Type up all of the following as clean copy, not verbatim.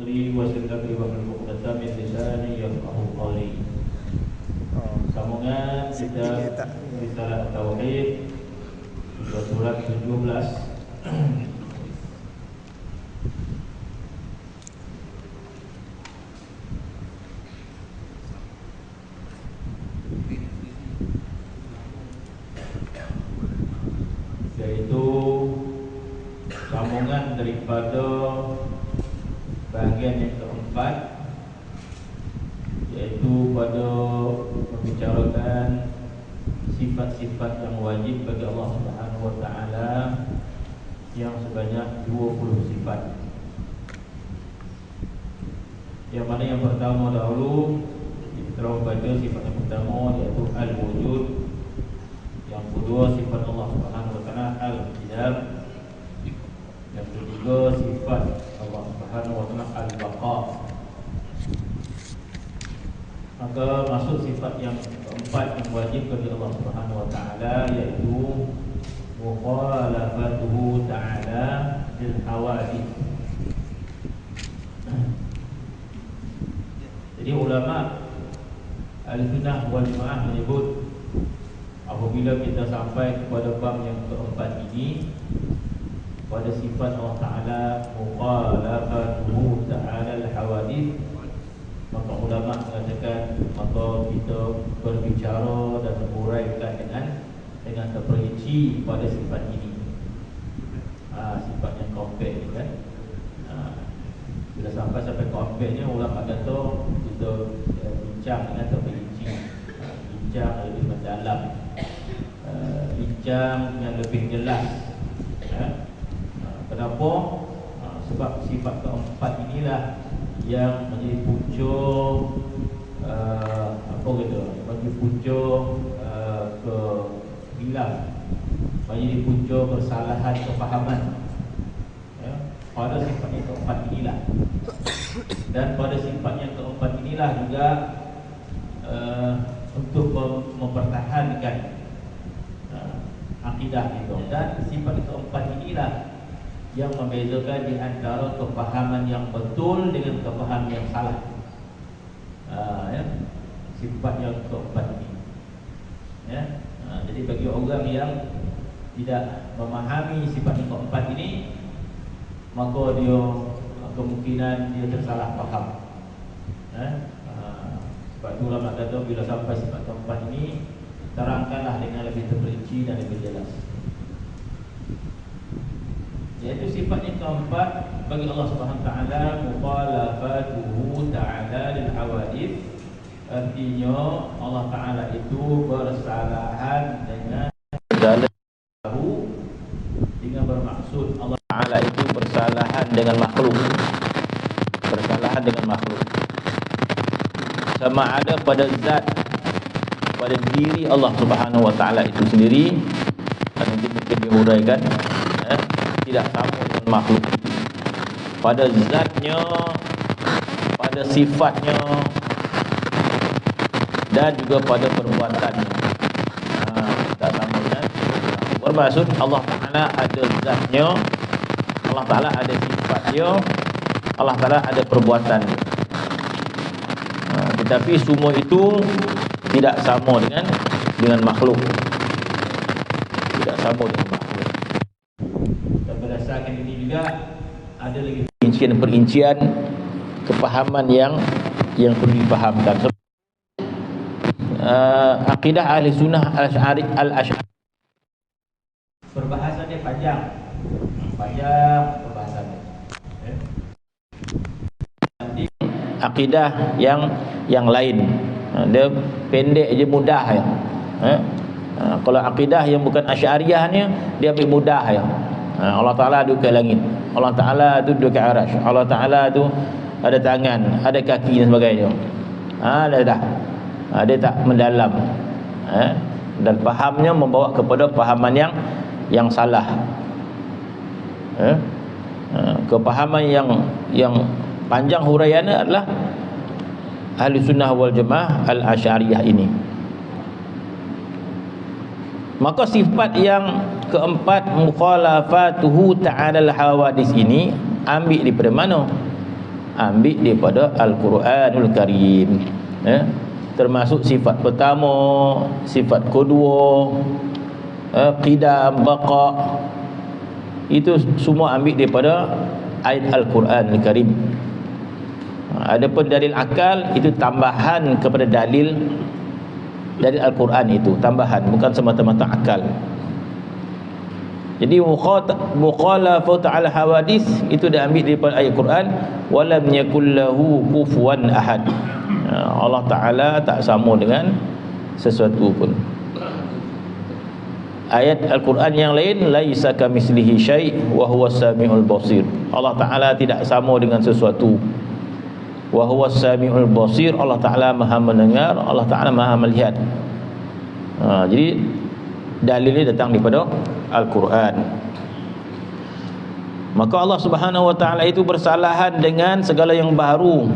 صدري ويسر لي واحلل عقدة من لساني يفقهوا قولي. Sambungan kita risalah tauhid surat 17. Yaitu sambungan daripada bahagian yang keempat, yaitu pada membicarakan sifat-sifat yang wajib bagi Allah Subhanahu wa taala yang sebanyak 20 sifat. Yang mana yang pertama dahulu kita baca sifat yang pertama, yaitu al-wujud. Yang kedua sifat Allah Subhanahu wa taala al-qidam. Yang ketiga sifat Allah Subhanahu wa taala al-baqa. Maka masuk sifat yang keempat yang wajib bagi Allah Subhanahu wa taala, yaitu mukhalafatuhu ta'ala lil hawadith. Jadi ulama Ahlussunnah wal Jamaah menyebut apabila kita sampai kepada bab yang keempat ini, pada sifat Allah Ta'ala mukhalafatuhu ta'ala lil hawadith, maka ulama mengatakan maka kita berbicara dan menguraikan dengan terperinci pada sifat ini. Sifat yang kompleks ni kan. Bila sampai kompleksnya, ulama kata kita bincang dengan terperinci, bincang lebih mendalam, bincang yang lebih jelas. Kenapa? Sebab sifat keempat inilah yang menjadi pucuk menjadi pucuk kehilaf, menjadi pucuk kesalahan kefahaman pada sifat yang keempat inilah. Dan pada sifat yang keempat inilah juga untuk mempertahankan akidah itu. Dan sifat yang keempat inilah yang membezakan di antara kefahaman yang betul dengan kefahaman yang salah. Sifat yang keempat ini. Jadi bagi orang yang tidak memahami sifat yang keempat ini, maka dia kemungkinan dia tersalah faham. Sebab itu ulama kata bila sampai sifat keempat ini, terangkanlah dengan lebih terperinci dan lebih jelas. Yaitu sifat yang keempat bagi Allah Subhanahu wa taala mukhalafatuhu ta'ala lil hawadith. Artinya Allah Taala itu bersalahan dengan bermaksud Allah Taala itu bersalahan dengan makhluk. Bersalahan dengan makhluk. Sama ada pada zat, pada diri Allah Subhanahu wa taala itu sendiri, nanti mungkin diuraikan, tidak sama dengan makhluk. Pada zatnya, pada sifatnya, dan juga pada perbuatannya. Tak sama dengan. Bermaksud Allah Ta'ala ada zatnya, Allah Ta'ala ada sifatnya, Allah Ta'ala ada perbuatannya. Tetapi semua itu tidak sama dengan makhluk. Tidak sama dengan makhluk. Dan berdasarkan ini juga ada lagi perincian kepahaman yang perlu dipahamkan. Akidah ahli sunnah al-Asy'ari perbahasannya panjang perbahasannya. Akidah yang lain dia pendek je, mudah ya. Kalau akidah yang bukan Asy'ariyah ni, dia ambil mudah ya. Allah Ta'ala duduk ke langit, Allah Ta'ala duduk ke arasy, Allah Ta'ala tu ada tangan, ada kaki dan sebagainya. Dia tak mendalam, dan fahamnya membawa kepada fahaman yang salah. Kepahaman yang panjang huraiannya adalah Ahlussunnah wal Jamaah al-Asy'ariyah ini. Maka sifat yang keempat, mukhalafatuhu ta'ala al-hawadis ini, ambil daripada mana? ambil daripada Al-Quranul Karim. Termasuk sifat pertama, sifat kedua, qidam, baqa, itu semua ambil daripada ayat Al-Quranul Karim. Adapun dalil akal itu tambahan kepada dalil dari Al-Quran, itu tambahan, bukan semata-mata akal. Jadi mukhalafat al hawadis itu diambil daripada ayat Quran, walam yakul lahu kufuwan ahad. Allah Ta'ala tak sama dengan sesuatu pun. Ayat Al-Quran yang lain, laisa kamitslihi syai' wa huwas samiul basir. Allah Ta'ala tidak sama dengan sesuatu. Wa huwas samiul basir, Allah Ta'ala Maha mendengar, Allah Ta'ala Maha melihat. Jadi dalilnya datang daripada Al-Quran. Maka Allah Subhanahu wa Ta'ala itu bersalahan dengan segala yang baru,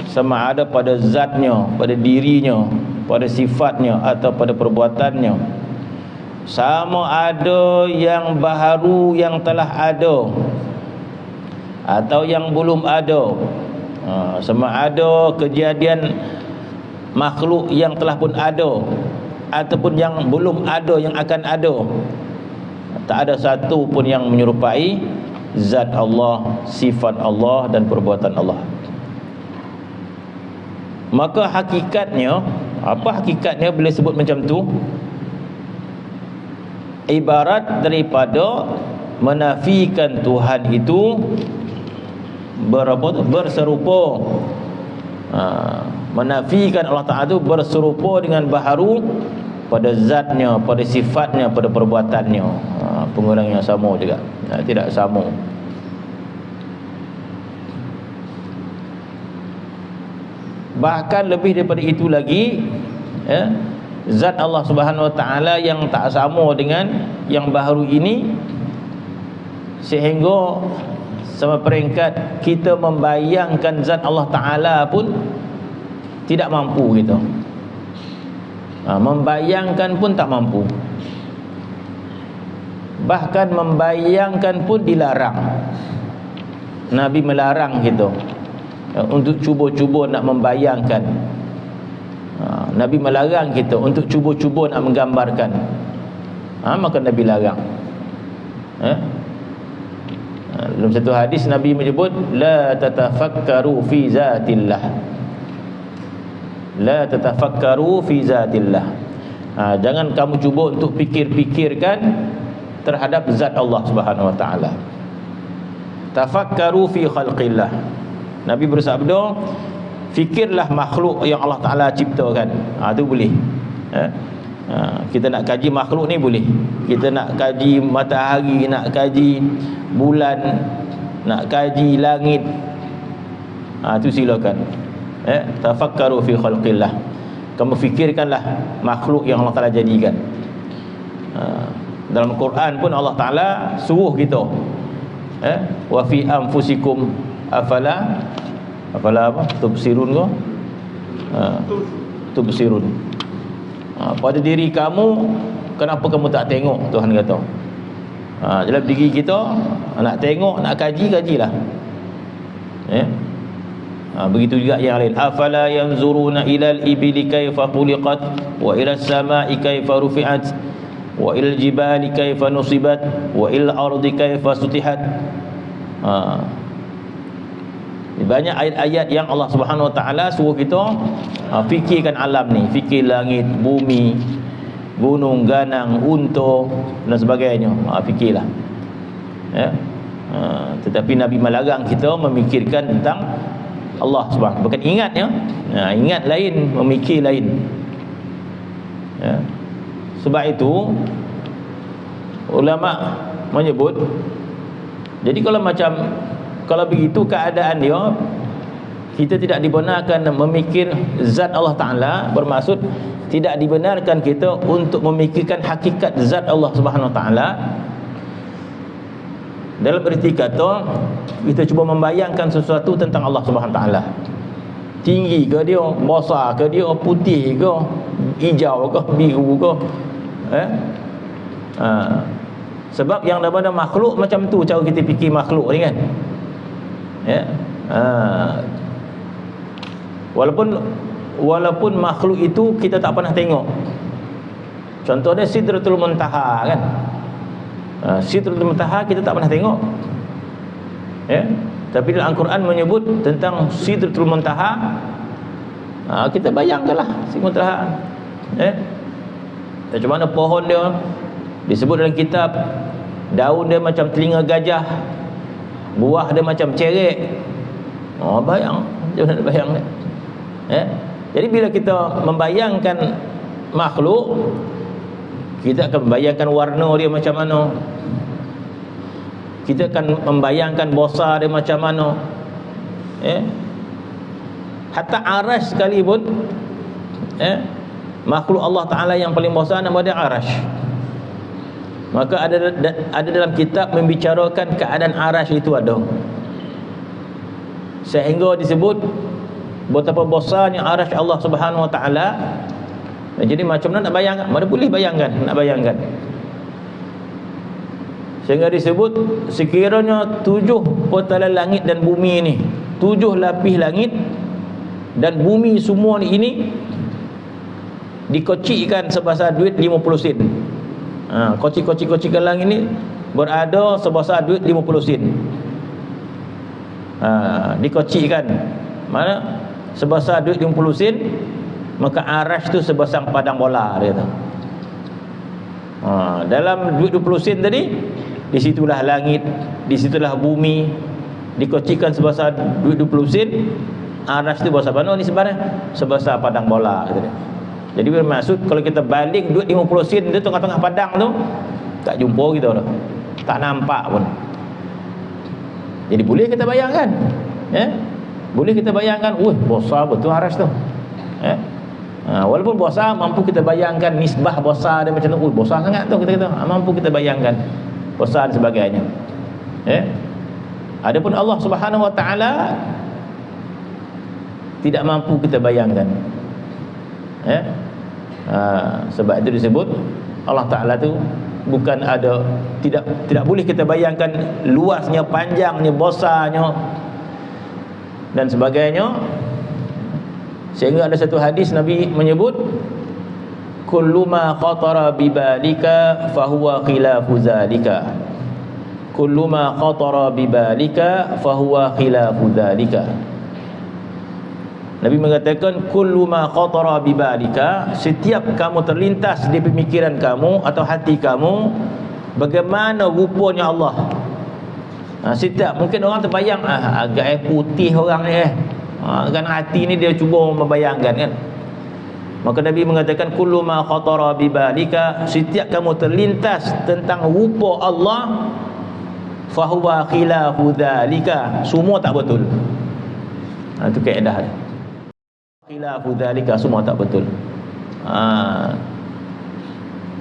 sama ada pada zatnya, pada dirinya, pada sifatnya atau pada perbuatannya. Sama ada yang baru yang telah ada atau yang belum ada. Sama ada kejadian makhluk yang telah pun ada ataupun yang belum ada, yang akan ada. Tak ada satu pun yang menyerupai zat Allah, sifat Allah dan perbuatan Allah. Maka hakikatnya, apa hakikatnya bila sebut macam tu? Ibarat daripada menafikan Tuhan itu berserupa. Menafikan Allah Ta'ala itu berserupa dengan baharu pada zatnya, pada sifatnya, pada perbuatannya. Penggunaan yang sama juga, tidak sama. Bahkan lebih daripada itu lagi, zat Allah Subhanahu wa Ta'ala yang tak sama dengan yang baharu ini, sehingga sama peringkat kita membayangkan zat Allah Ta'ala pun tidak mampu kita. Membayangkan pun tak mampu. Bahkan membayangkan pun dilarang. Nabi melarang kita untuk cuba-cuba nak membayangkan. Nabi melarang kita untuk cuba-cuba nak menggambarkan. Maka Nabi larang. Dalam satu hadis Nabi menyebut, la tatafakkaru fi zatillah. La tatafakkaru fi zatillah. Jangan kamu cuba untuk fikir-fikirkan terhadap zat Allah Subhanahu wa Ta'ala. Tafakkaru fi khalqillah. Nabi bersabda, fikirlah makhluk yang Allah Ta'ala ciptakan. Itu boleh. Kita nak kaji makhluk ni boleh. Kita nak kaji matahari, nak kaji bulan, nak kaji langit, itu silakan. Tafakkaru fi khalqillah. Kamu fikirkanlah makhluk yang Allah Ta'ala jadikan. Dalam Quran pun Allah Ta'ala suruh kita, wa fi anfusikum afala apa? Tubsirun ke? Tubsirun. Pada diri kamu, kenapa kamu tak tengok? Tuhan kata. Dalam diri kita, nak tengok, nak kaji, kajilah. Begitu juga yang lain. Afala yanzuruna ilal ibili kaifa khuliqat wa ilal samai kaifa rufi'at wa ilal jibali kaifa nusibat wa ilal ardi kaifa sutihat. Banyak ayat-ayat yang Allah Subhanahu wa Ta'ala suruh kita fikirkan alam ni, fikir langit, bumi, gunung, ganang, unta dan sebagainya. Fikirlah. Tetapi Nabi melarang kita memikirkan tentang Allah Subhanahu. Bukan ingatnya, ingat lain, memikir lain. Sebab itu ulama menyebut, jadi kalau begitu keadaan dia, kita tidak dibenarkan memikir zat Allah Ta'ala. Bermaksud tidak dibenarkan kita untuk memikirkan hakikat zat Allah Subhanahu Wa Ta'ala. Dalam erti kata, kita cuba membayangkan sesuatu tentang Allah Subhanahu Wa Ta'ala. Tinggi ke dia, besar ke dia, putih ke, hijau ke, biru ke. Sebab yang daripada makhluk macam tu cara kita fikir makhluk ni kan. Walaupun makhluk itu kita tak pernah tengok. Contohnya Sidratul Muntaha kan. Sidratul Muntaha kita tak pernah tengok. Ya. Tapi dalam Al-Quran menyebut tentang Sidratul Muntaha. Kita bayangkanlah Sidratul Muntaha. Ya. Macam mana pohon dia disebut dalam kitab, daun dia macam telinga gajah, buah dia macam cerek. Bayang, jangan bayang. Ya. Jadi bila kita membayangkan makhluk, kita akan membayangkan warna dia macam mana, kita akan membayangkan bosa dia macam mana. Hatta arash sekalipun, makhluk Allah Ta'ala yang paling bosa nama dia arash. Maka ada dalam kitab membicarakan keadaan arash itu ada, sehingga disebut betapa bosanya arash Allah Subhanahu Wa Ta'ala. Jadi macam mana nak bayangkan? Mana boleh bayangkan, nak bayangkan. Sehingga disebut sekiranya 7 petalan langit dan bumi ini, 7 lapis langit dan bumi semua ini dikocikkan sebesar duit 50 sen. Kocik-kocik-kocikkan langit ini berada sebesar duit 50 sen. Dikocikkan. Mana? Sebesar duit 50 sen. Maka arash tu sebesar padang bola dia tu. Dalam duit 20 sen tadi, disitulah langit, disitulah bumi, dikocikkan sebesar duit 20 sen. Arash tu sebesar mana ni sebenarnya? Sebesar padang bola gitu dia. Jadi bermaksud kalau kita baling duit 50 sen tu tengah-tengah padang tu, tak jumpa kita tu, tak nampak pun. Jadi boleh kita bayangkan, boleh kita bayangkan, besar betul arash tu. Walaupun besar, mampu kita bayangkan nisbah besar dia macam tu. Besar sangat tu kita kata. Mampu kita bayangkan besar dan sebagainya. Adapun Allah Subhanahu Wa Ta'ala tidak mampu kita bayangkan. Sebab itu disebut Allah Ta'ala tu bukan ada, tidak boleh kita bayangkan luasnya, panjangnya, besarnya dan sebagainya. Sehingga ada satu hadis Nabi menyebut, kullu ma khatara bibalika fahuwa khilafu zalika. Kullu ma khatara bibalika fahuwa khilafu zalika. Nabi mengatakan kullu ma khatara bibalika, setiap kamu terlintas di pemikiran kamu atau hati kamu bagaimana rupanya Allah. Setiap, mungkin orang terbayang agak putih orang ni kan hati ni dia cuba membayangkan kan. Maka Nabi mengatakan kullu ma khatara bibalika, setiap kamu terlintas tentang rupa Allah fahuwa khilafu dzalika, semua tak betul. Itu kaedah dia. Khilafu dzalika, semua tak betul.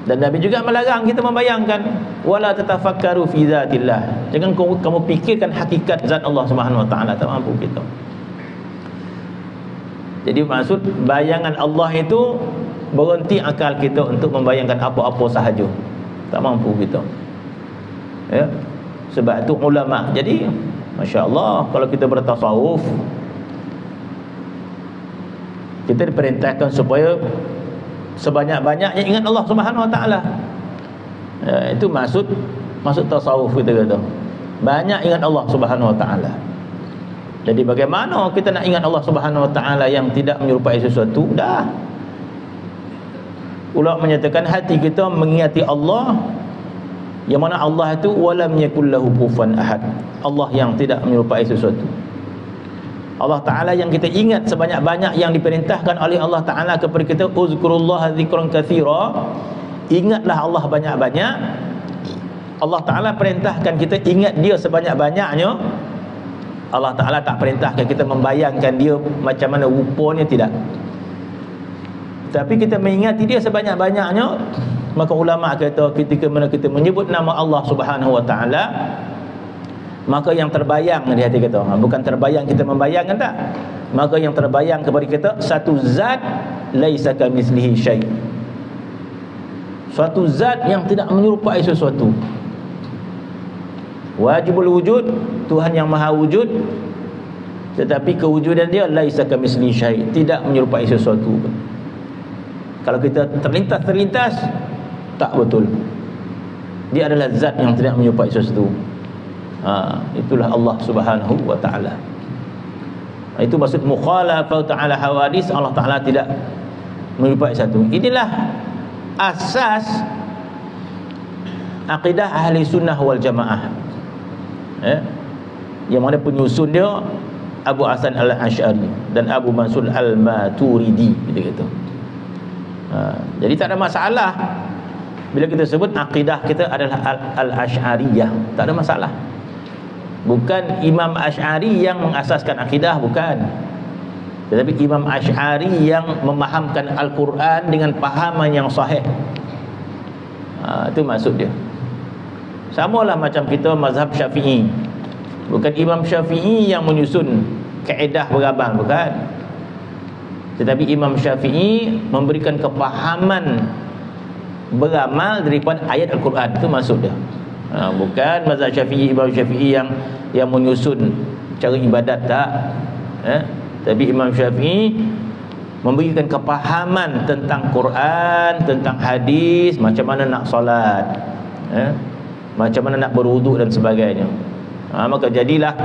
Dan Nabi juga melarang kita membayangkan, wala tatafakkaru fi dzatillah, jangan kamu fikirkan hakikat zat Allah Subhanahu Wa Ta'ala, tak mampu kita. Jadi maksud bayangan Allah itu berhenti akal kita untuk membayangkan apa-apa sahaja, tak mampu kita. Sebab itu ulama. Jadi masya-Allah, kalau kita bertasawuf, kita diperintahkan supaya sebanyak-banyaknya ingat Allah Subhanahu Wa Ta'ala. Itu maksud tasawuf kita kata. Banyak ingat Allah Subhanahu Wa Ta'ala. Jadi bagaimana kita nak ingat Allah Subhanahu Wa Ta'ala yang tidak menyerupai sesuatu? Dah. Ulama menyatakan hati kita mengingati Allah, yang mana Allah itu walam yakul lahu kufuwan ahad, Allah yang tidak menyerupai sesuatu. Allah Ta'ala yang kita ingat sebanyak-banyak, yang diperintahkan oleh Allah Ta'ala kepada kita, uzkurullaha dzikran katsira, ingatlah Allah banyak-banyak. Allah Ta'ala perintahkan kita ingat dia sebanyak-banyaknya. Allah Ta'ala tak perintahkan kita membayangkan dia macam mana rupanya, tidak. Tapi kita mengingati dia sebanyak-banyaknya. Maka ulama kata ketika mana kita menyebut nama Allah Subhanahu Wa Ta'ala, maka yang terbayang di hati kita, bukan terbayang kita membayangkan, tak. Maka yang terbayang kepada kita satu zat, laisa kamitslihi syai', suatu zat yang tidak menyerupai sesuatu. Wajibul wujud, Tuhan yang maha wujud, tetapi kewujudan dia laisa kamitslihi syai', tidak menyerupai sesuatu pun. Kalau kita terlintas tak betul. Dia adalah zat yang tidak menyerupai sesuatu. Itulah Allah Subhanahu wa taala. Itu maksud mukhalafah ta'ala hawadis, Allah Taala tidak menyerupai satu. Inilah asas akidah ahli sunnah wal jamaah. Yang mana penyusun dia Abu Hasan al-Asy'ari dan Abu Mansur al-Maturidi, gitu kata. Jadi tak ada masalah bila kita sebut akidah kita adalah al-Asy'ariyah, tak ada masalah. Bukan Imam Asy'ari yang mengasaskan akidah, bukan. Tetapi Imam Asy'ari yang memahamkan Al-Quran dengan pahaman yang sahih. Itu maksud dia. Samalah macam kita mazhab Syafi'i. Bukan Imam Syafi'i yang menyusun kaedah berabang, bukan. Tetapi Imam Syafi'i memberikan kepahaman beramal daripada ayat Al-Quran. Itu maksud dia. Bukan mazhab Syafi'i, Imam Syafi'i yang menyusun cara ibadat, tak. Tapi Imam Syafi'i memberikan kepahaman tentang Quran, tentang hadis, macam mana nak solat, macam mana nak berwuduk dan sebagainya. Maka jadilah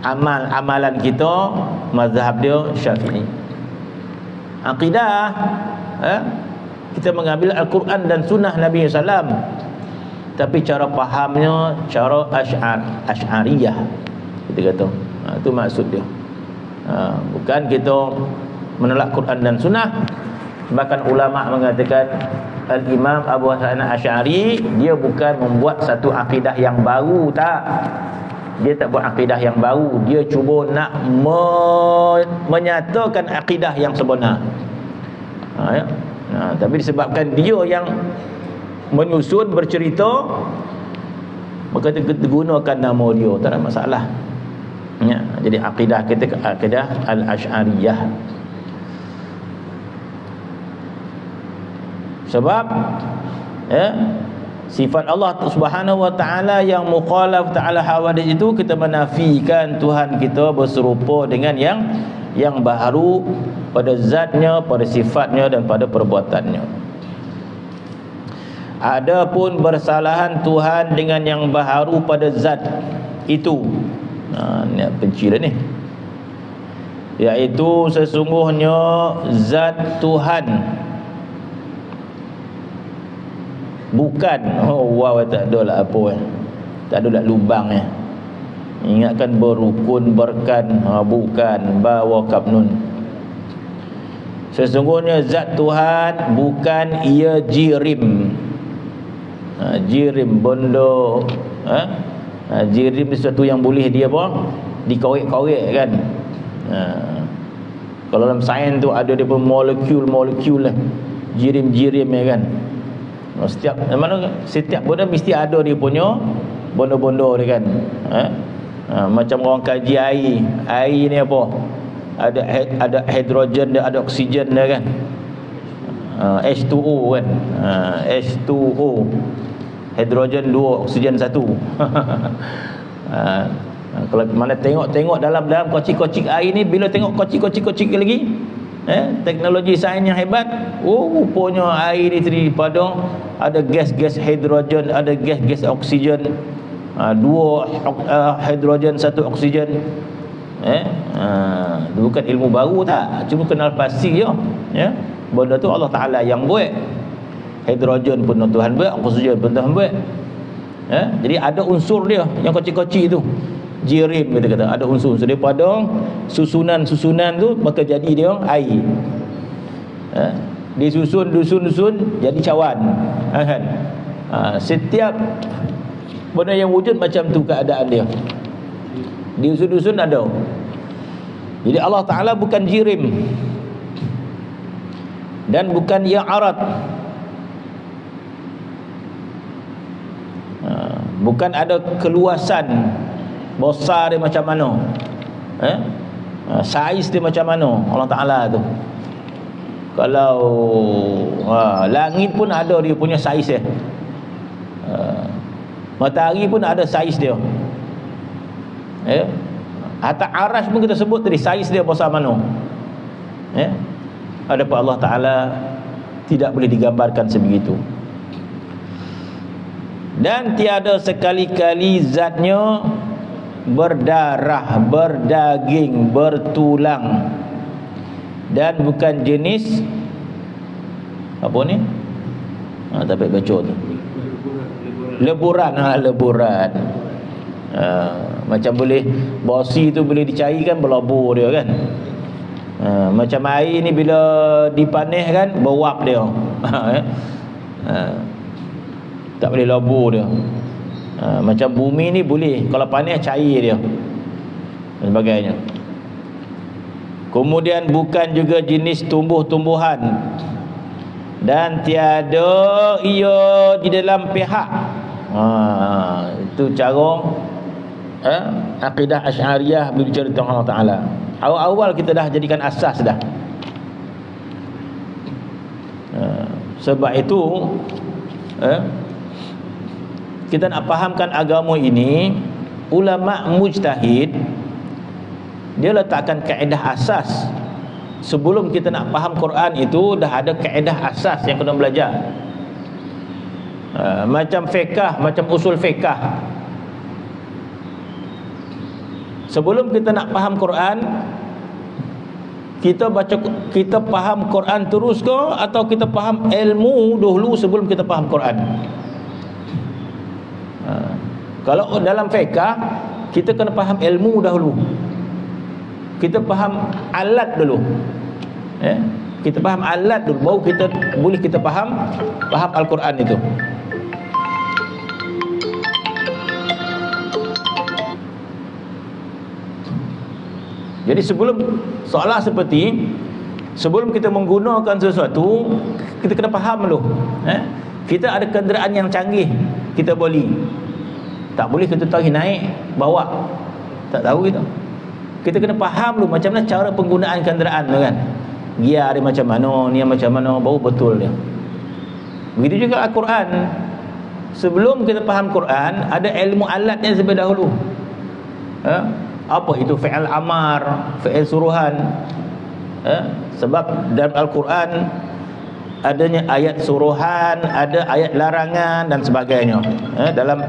amalan kita mazhab dia Syafi'i. Akidah, kita mengambil Al-Quran dan sunnah Nabi SAW, tapi cara fahamnya cara Asy'ariyah, kita kata. Itu maksud dia. Bukan kita menolak Quran dan sunnah. Bahkan ulama mengatakan Al-Imam Abu Hasan al-Asy'ari dia bukan membuat satu akidah yang baru, tak. Dia tak buat akidah yang baru, dia cuba nak menyatakan akidah yang sebenar. Tapi disebabkan dia yang menyusun, bercerita, maka kita gunakan nama dia, tak ada masalah. Jadi akidah kita akidah al-Asy'ariyah. Sebab sifat Allah Subhanahu wa taala yang mukhalaf ta'ala hawadis itu, kita menafikan Tuhan kita berserupa dengan yang baharu pada zatnya, pada sifatnya dan pada perbuatannya. Adapun bersalahan Tuhan dengan yang baharu pada zat itu, ni benci dah ni, iaitu sesungguhnya zat Tuhan bukan, tak ada lah apa, tak ada lah lubang ingatkan berukun berkan, bukan bawa kapnun. Sesungguhnya zat Tuhan bukan ia jirim. Jirim benda, jirim sesuatu yang boleh dia apa, dikorek-korek kan. Kalau dalam sains tu ada dia pun molekul lah, jirim-jirim kan. Setiap benda mesti ada dia punya bondo-bondo dia kan. Macam orang kaji air ni apa, ada hidrogen dia, ada oksigen dia kan. H2O kan. H2O, hidrogen 2, oksigen 1. Kalau mana tengok dalam kocik-kocik air ni, bila tengok kocik lagi, teknologi sains yang hebat, rupanya air ni daripada ada gas-gas hidrogen, ada gas-gas oksigen, 2 hidrogen 1 oksigen. Bukan ilmu baru, tak, cuma kenal pasti je. Benda tu Allah Ta'ala yang buat. Hidrogen pun Tuhan buat, oksigen pun Tuhan buat. Jadi ada unsur dia yang kocik-kocik tu, jirim kita kata, ada unsur daripada susunan tu, maka jadi dia air. Disusun jadi cawan kan. Setiap benda yang wujud macam tu keadaan dia, disusun ada. Jadi Allah Ta'ala bukan jirim dan bukan yang arat, bukan ada keluasan besar dia macam mana, saiz dia macam mana Allah Ta'ala tu. Kalau langit pun ada dia punya saiz dia, matahari pun ada saiz dia. Hatta arash pun kita sebut tadi, saiz dia besar mana. Ya. Adapun Allah Ta'ala tidak boleh digambarkan sebegitu. Dan tiada sekali-kali zatnya berdarah, berdaging, bertulang, dan bukan jenis apa ni? Tak baik baca tu. Leburan. Leburan. Macam boleh bosi tu boleh dicairkan, berlabur dia kan. Macam air ni bila dipanaskan beruap dia. Tak boleh labur dia. Macam bumi ni boleh, kalau panas cair dia dan sebagainya. Kemudian bukan juga jenis tumbuh-tumbuhan, dan tiada ia di dalam pihak. Itu cara akidah Asy'ariyah berbicara tentang Allah Ta'ala. Awal-awal kita dah jadikan asas dah. Sebab itu kita nak fahamkan agama ini, ulama mujtahid dia letakkan kaedah asas. Sebelum kita nak faham Quran itu dah ada kaedah asas yang kena belajar. Macam fiqh, macam usul fiqh. Sebelum kita nak faham Quran, kita faham Quran terus ke, atau kita faham ilmu dahulu sebelum kita faham Quran? Kalau dalam fiqh, kita kena faham ilmu dahulu. Kita faham alat dulu. Kita faham alat dulu, baru kita faham Al-Quran itu. Jadi soalan seperti sebelum kita menggunakan sesuatu, kita kena faham dulu. Kita ada kenderaan yang canggih, kita beli. Tak boleh kita tahu naik, bawa. Tak tahu kita. Kita kena faham dulu macam mana cara penggunaan kenderaan tu kan. Gear dia macam mana, ni macam mana, baru betul dia. Begitu juga Al-Quran. Sebelum kita faham Quran, ada ilmu alatnya sebelum dahulu. Apa itu fi'il amar, fi'il suruhan? Sebab dalam Al-Quran adanya ayat suruhan, ada ayat larangan dan sebagainya. Dalam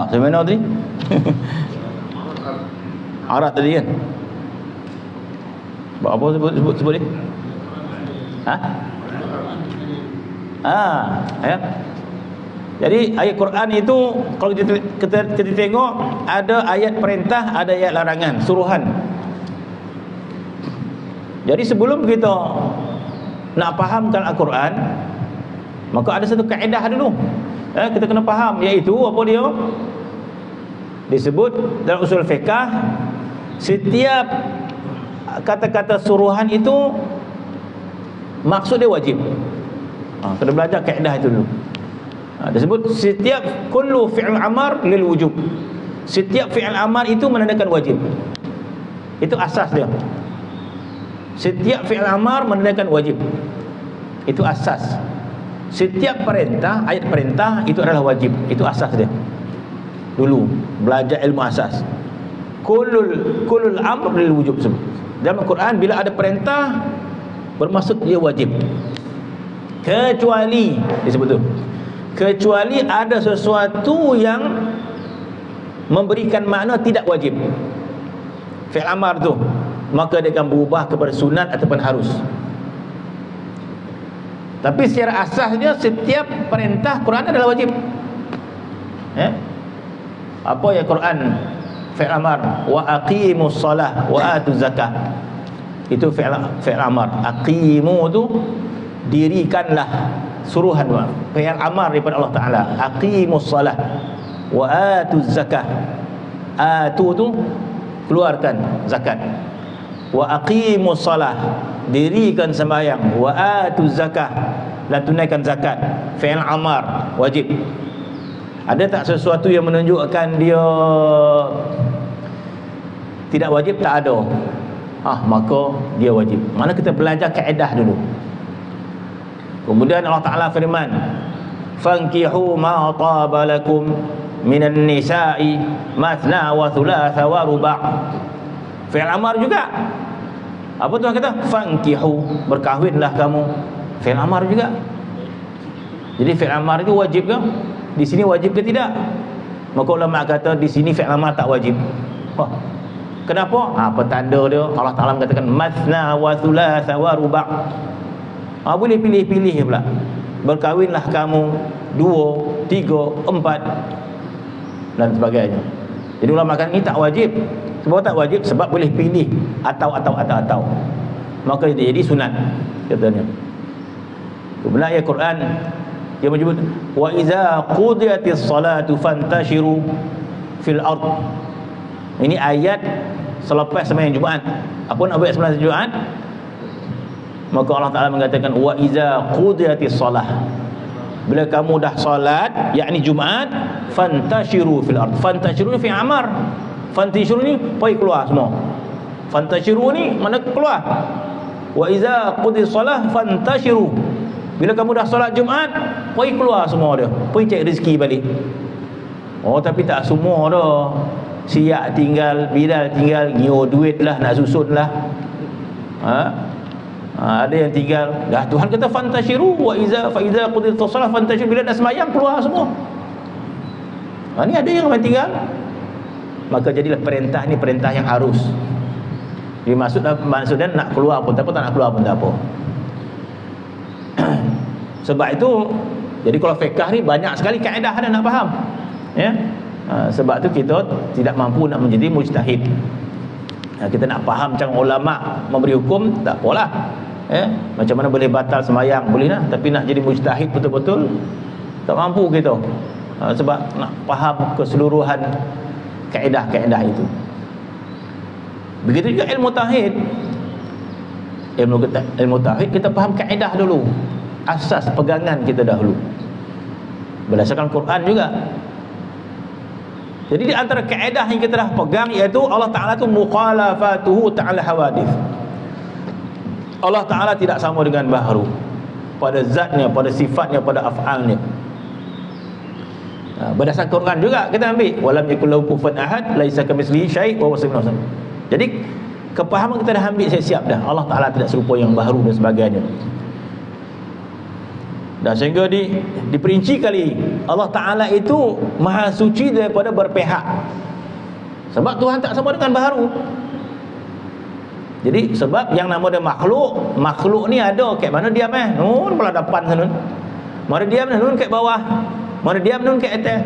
Saya mana tadi? Arat tadi kan? Buat apa sebut dia? Ya. Jadi ayat Quran itu kalau kita tengok, ada ayat perintah, ada ayat larangan, suruhan. Jadi sebelum kita nak fahamkan Al-Quran, maka ada satu kaedah dulu. Kita kena faham, iaitu apa dia? Disebut dalam usul fiqh, setiap kata-kata suruhan itu maksud dia wajib. Kena belajar kaedah itu dulu. Disebut setiap kullu fi'il amar lil wujub. Setiap fi'il amar itu menandakan wajib. Itu asas dia. Setiap fi'il amar menandakan wajib. Itu asas. Setiap perintah, ayat perintah itu adalah wajib. Itu asas dia. Dulu belajar ilmu asas. Kullul amr lil wujub. Dalam Al-Quran bila ada perintah, bermaksud dia wajib. Kecuali disebut tu, kecuali ada sesuatu yang memberikan makna tidak wajib, fi'il amar tu, maka dia akan berubah kepada sunat ataupun harus. Tapi secara asasnya setiap perintah Quran adalah wajib. Apa ya Quran fi'il amar. Wa aqimus salah wa atuz zakah. Itu fi'il amar. Aqimu tu dirikanlah, suruhan, fi'il amar daripada Allah Taala. Aqimus salah wa atuz zakah. Atu tu keluarkan zakat. Wa aqimus salah, dirikan sembahyang. Wa atuz zakah, dan tunaikan zakat. Fi'il amar, wajib. Ada tak sesuatu yang menunjukkan dia tidak wajib? Tak ada. Maka dia wajib. Mana kita belajar kaedah dulu. Kemudian Allah Ta'ala firman, fankihu ma taba lakum minan nisa'i mathna wa thulatha wa ruba'. Fi'il amar juga. Apa Tuhan kata? Fankihu, berkahwinlah kamu. Fi'il amar juga. Jadi fi'il amar itu wajib ke? Di sini wajib ke tidak? Maka ulama kata di sini fi'il amar tak wajib. Kenapa? Apa tanda dia? Allah Ta'ala mengatakan mathna wa thulatha wa ruba'. Boleh pilih-pilih pula. Berkahwinlah kamu 2, 3, 4 dan sebagainya. Jadi ulama kata ini tak wajib. Sebab tak wajib? Sebab boleh pilih atau. Maka jadi sunat katanya. Kemudian ayat Quran dia menyebut wa iza qudiyatis salatu fantashiru fil ard. Ini ayat selepas sembahyang Jumaat. Apa nak buat sembahyang Jumaat? Maka Allah Ta'ala mengatakan wa iza qudiyatis salah, bila kamu dah solat, yakni Jumaat, fantashiru fil ard. Fantashiru ni fi amar. Fantashiru ni pergi keluar semua. Fantashiru ni mana keluar. Wa iza qudiyas salah fantashiru. Bila kamu dah solat Jumaat, pergi keluar semua dia. Pergi cari rezeki balik. Tapi tak semua dah. Siap tinggal, Bilal tinggal, ngiur duit lah, nak susun lah. Ada yang tinggal. Dah Tuhan kata fantashiru wa iza fa iza qudiyat shalah fantashiru. Bila dah sembahyang keluar semua. Ni ada yang tinggal. Maka jadilah perintah ni perintah yang harus. Jadi maksudnya nak keluar pun tak apa, tak nak keluar pun tak apa. Sebab itu, jadi kalau fiqh ni banyak sekali kaedah ada nak faham. Ya. Sebab tu kita tidak mampu nak menjadi mujtahid. Kita nak faham macam ulama memberi hukum, tak apalah. Macam mana boleh batal sembahyang, boleh lah. Tapi nak jadi mujtahid betul-betul, tak mampu kita. Sebab nak faham keseluruhan kaedah-kaedah itu. Begitu juga ilmu tauhid. Ilmu tauhid kita faham kaedah dulu, asas pegangan kita dahulu berdasarkan Quran juga. Jadi di antara kaedah yang kita dah pegang iaitu Allah Ta'ala tu mukhalafatuhu ta'ala hawadith. Allah Ta'ala tidak sama dengan baharu pada zatnya, pada sifatnya, pada af'alnya. Berdasarkan Quran juga kita ambil walam yakul lahu kufuwan ahad laisa kamitslihi syai' wa huwa samiul basir. Jadi kepahaman kita dah ambil siap-siap dah. Allah Ta'ala tidak serupa yang baharu dan sebagainya. Dan sehingga diperinci kali Allah Ta'ala itu maha suci daripada berpihak. Sebab Tuhan tak sama dengan baharu. Jadi sebab yang nama dia makhluk, makhluk ni ada kat mana diam nun pula depan sana. Mana diam nun kat bawah. Mana diam nun kat atas.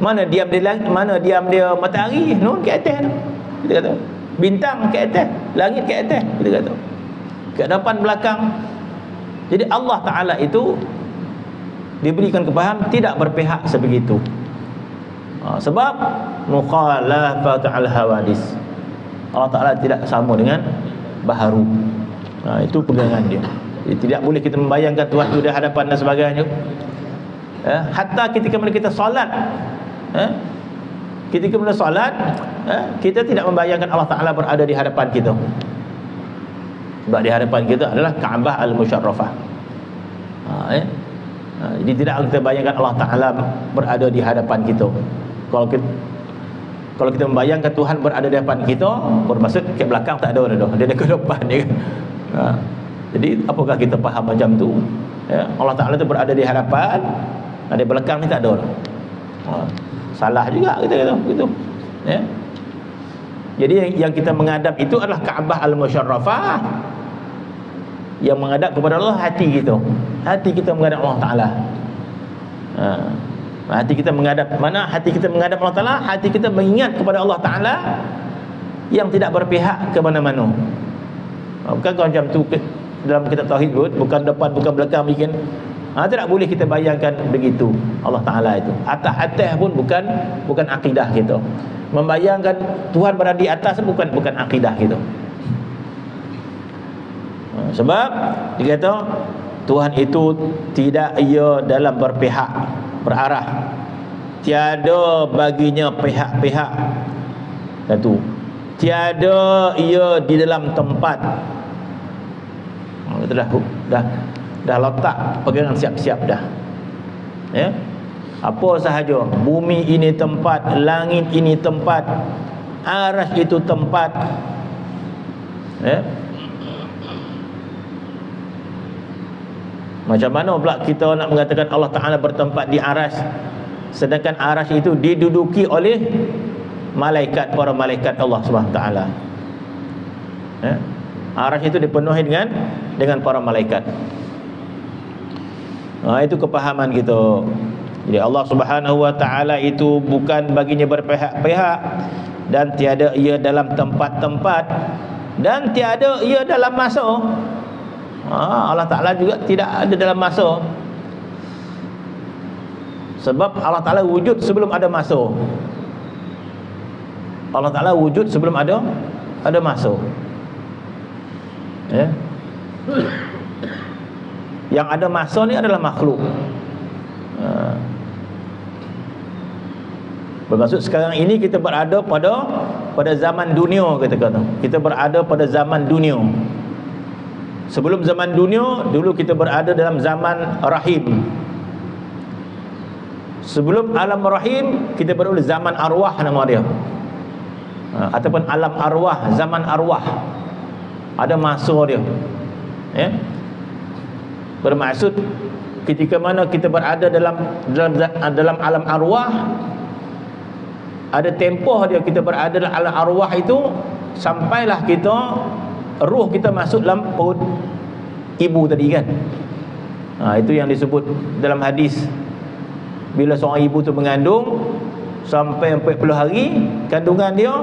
Mana diam dia langit, mana diam dia matahari, nun kat atas. Kita kata bintang kat atas, langit kat atas, kita kata. Kat depan belakang. Jadi Allah Ta'ala itu diberikan kepaham tidak berpihak sebegitu. Sebab mukhalafat al-hawadis. Allah Ta'ala tidak sama dengan baharu. Itu pegangan dia. Jadi tidak boleh kita membayangkan Tuhan itu di hadapan dan sebagainya. Hatta ketika kita solat, ketika kita solat, kita tidak membayangkan Allah Ta'ala berada di hadapan kita. Sebab di hadapan kita adalah Kaabah al-Musyarrafah. Jadi tidak kita bayangkan Allah Ta'ala berada di hadapan kita. Kalau kita membayangkan Tuhan berada di hadapan kita, bermaksud ke belakang tak ada dah. Dia ke depan dia. Jadi apakah kita faham macam tu? Allah Ta'ala itu berada di hadapan, di belakang ni tak ada dah. Salah juga kita kata begitu. Jadi yang kita menghadap itu adalah Kaabah al-Musyarrafah. Yang menghadap kepada Allah hati kita. Hati kita menghadap Allah Ta'ala. Hati kita menghadap mana? Hati kita menghadap Allah Ta'ala, hati kita mengingat kepada Allah Ta'ala yang tidak berpihak ke mana-mana. Bukan kau macam tu dalam kitab tauhid pun, bukan depan bukan belakang bikin. Tak boleh kita bayangkan begitu Allah Ta'ala itu. Atas pun bukan akidah kita. Membayangkan Tuhan berada di atas bukan akidah kita. Sebab dia kata Tuhan itu tidak ia dalam berpihak, berarah. Tiada baginya pihak-pihak. Satu. Tiada ia di dalam tempat. Itu dah letak pegangan siap-siap dah. Ya. Apa sahaja, bumi ini tempat, langit ini tempat, arasy itu tempat. Ya. Macam mana pula kita nak mengatakan Allah Ta'ala bertempat di arasy, sedangkan arasy itu diduduki oleh malaikat, para malaikat Allah Subhanahu Ta'ala. Ya. Arasy itu dipenuhi dengan para malaikat. Itu kepahaman kita. Jadi Allah Subhanahu Wa Ta'ala itu bukan baginya berpihak-pihak, dan tiada ia dalam tempat-tempat, dan tiada ia dalam masa. Allah Ta'ala juga tidak ada dalam masa. Sebab Allah Ta'ala wujud sebelum ada masa. Allah Ta'ala wujud sebelum ada masa. Ya. Yang ada masa ni adalah makhluk. Bermaksud sekarang ini kita berada pada zaman dunia, kita berada pada zaman dunia. Sebelum zaman dunia, dulu kita berada dalam zaman rahim. Sebelum alam rahim, kita berada dalam zaman arwah nama dia. Ataupun alam arwah, zaman arwah. Ada masa dia. Ya. Bermaksud ketika mana kita berada dalam alam arwah, ada tempoh dia kita berada dalam alam arwah itu, sampailah kita ruh kita masuk dalam perut ibu tadi kan. Itu yang disebut dalam hadis, bila seorang ibu tu mengandung sampai 40 hari kandungan dia,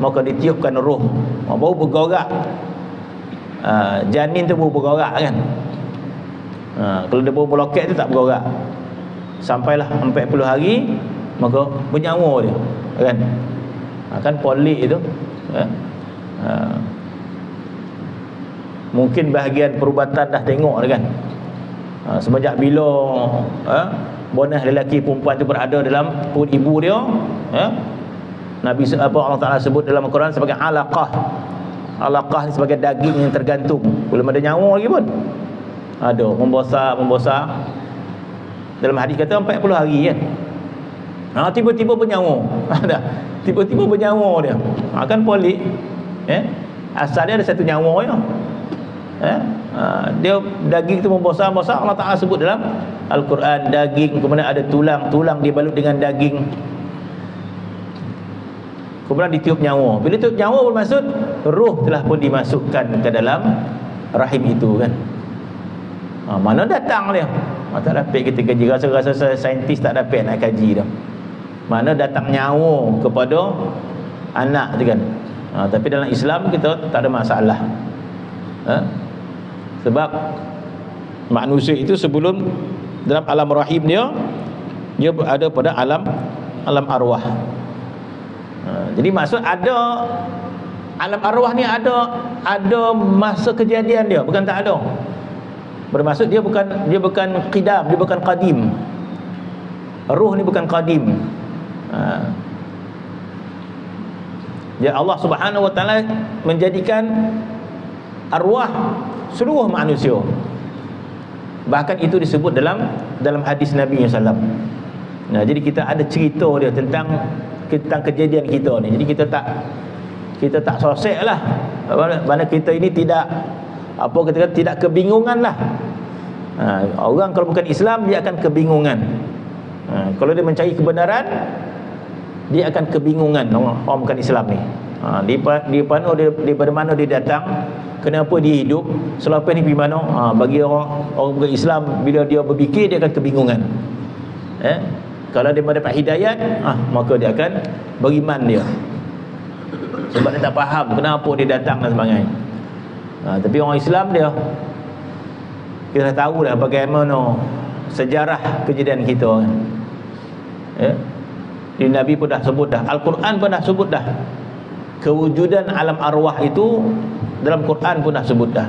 maka ditiupkan roh, baru bergerak. Janin tu baru bergerak kan. Kalau dia baru meloket tu tak bergerak. Sampailah 40 hari, maka bernyawa dia kan. Kan polik itu mungkin bahagian perubatan dah tengok kan. Semenjak bila bonus lelaki perempuan itu berada dalam perut ibu dia, Nabi Allah Ta'ala sebut dalam Al-Quran sebagai alaqah. Alaqah ni sebagai daging yang tergantung, belum ada nyawa lagi pun. Ada membesar. Dalam hadis kata 40 hari kan. Tiba-tiba bernyawa. Tiba-tiba bernyawa dia. Kan polik. Asal dia ada satu nyawa je. Dia daging tu membesar. Allah Ta'ala sebut dalam Al-Quran, daging, kemudian ada tulang dibalut dengan daging, kemudian ditiup nyawa. Bila tiup nyawa bermaksud roh telah pun dimasukkan ke dalam rahim itu kan. Mana datang dia? Tak dapat kita kaji. Rasa saintis tak dapat nak kaji dah. Mana datang nyawa kepada anak tu kan. Tapi dalam Islam kita tak ada masalah. Sebab manusia itu sebelum dalam alam rahim dia berada pada alam arwah. Jadi maksud ada alam arwah ni ada masa kejadian dia, bukan tak ada. Bermaksud dia bukan qidam, dia bukan qadim. Ruh ni bukan qadim. Ya, Allah Subhanahu Wa Ta'ala menjadikan arwah seluruh manusia. Bahkan itu disebut dalam hadis Nabi SAW. Jadi kita ada cerita dia tentang kejadian kita ni. Jadi kita tak sosek lah. Mana kita ini tidak tidak kebingungan lah. Orang kalau bukan Islam dia akan kebingungan. Kalau dia mencari kebenaran, dia akan kebingungan. Orang bukan Islam ni. Daripada mana dia datang, kenapa dia hidup, selepas ni pergi mana. Bagi orang bukan Islam, bila dia berfikir dia akan kebingungan. Kalau dia mendapat hidayat, maka dia akan beriman dia. Sebab dia tak faham kenapa dia datang dan sebagainya. Tapi orang Islam dia, kita tahu dah bagaimana sejarah kejadian kita. Ya. Nabi pun dah sebut dah, Al-Quran pun dah sebut dah, kewujudan alam arwah itu dalam Quran pun dah sebut dah.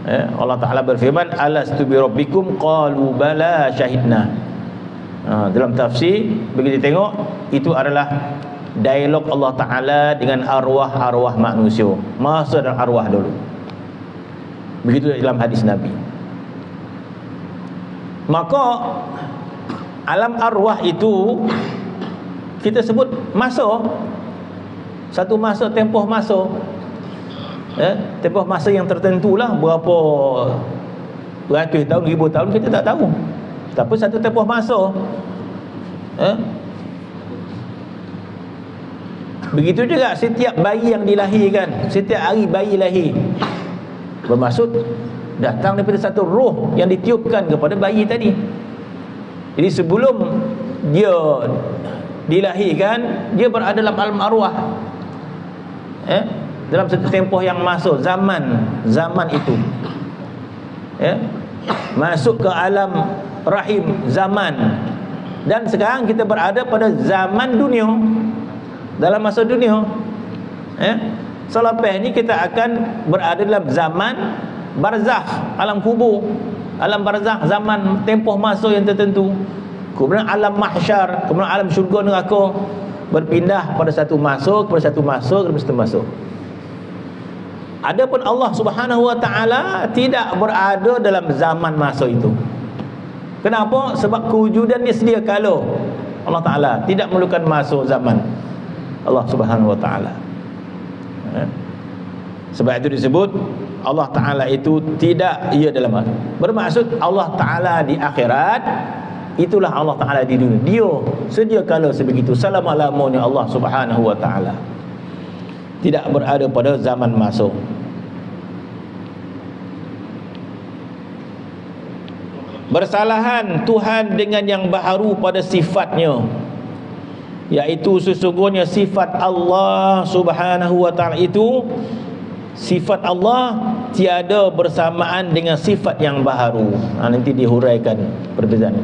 Ya. Allah Ta'ala berfirman, alastu bi rabbikum qalu bala syahidna. Dalam tafsir begitu tengok, itu adalah dialog Allah Ta'ala dengan arwah-arwah manusia, masa dan arwah dulu. Begitu dalam hadis Nabi. Maka alam arwah itu kita sebut masa, satu masa, tempoh masa, tempoh masa yang tertentulah, berapa ratus tahun, ribu tahun kita tak tahu, tapi satu tempoh masa. Begitu juga setiap bayi yang dilahirkan, setiap hari bayi lahir, bermaksud datang daripada satu roh yang ditiupkan kepada bayi tadi. Jadi sebelum dia dilahirkan, dia berada dalam alam arwah, dalam satu tempoh yang masuk zaman itu, masuk ke alam rahim zaman. Dan sekarang kita berada pada zaman dunia, dalam masa dunia. Selepas ini kita akan berada dalam zaman barzakh, alam kubur, alam barzakh, zaman tempoh masa yang tertentu. Kemudian alam mahsyar, kemudian alam syurga neraka, berpindah pada satu masa kepada satu masa kepada satu masa. Adapun Allah Subhanahu wa taala tidak berada dalam zaman masa itu. Kenapa? Sebab kewujudannya sedia kala. Allah Taala tidak memerlukan masa zaman. Allah Subhanahu wa taala. Sebab itu disebut Allah Ta'ala itu tidak ia dalam, bermaksud Allah Ta'ala di akhirat, itulah Allah Ta'ala di dunia. Dia sedia kala sebegitu, selama-lamanya Allah Subhanahu wa ta'ala, tidak berada pada zaman masa. Bersalahan Tuhan dengan yang baharu pada sifatnya, iaitu sesungguhnya sifat Allah Subhanahu wa ta'ala itu, sifat Allah tiada bersamaan dengan sifat yang baharu. Nanti dihuraikan perbezaan.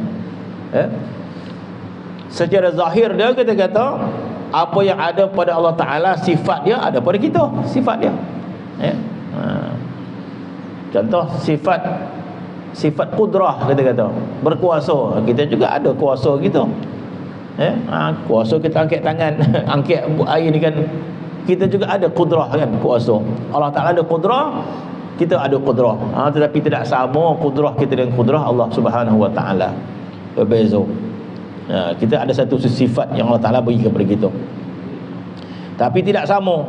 Secara zahir dia, kita kata apa yang ada pada Allah Ta'ala, sifat dia ada pada kita, sifat dia. Contoh sifat kudrah, kita kata berkuasa, kita juga ada kuasa kita. Kuasa kita angkat tangan angkat air ni kan, kita juga ada kudrah kan, kuasa. Allah Ta'ala ada kudrah, kita ada kudrah, tetapi tidak sama kudrah kita dengan kudrah Allah Subhanahu wa ta'ala, berbeza. Kita ada satu sifat yang Allah Ta'ala beri kepada kita, tapi tidak sama.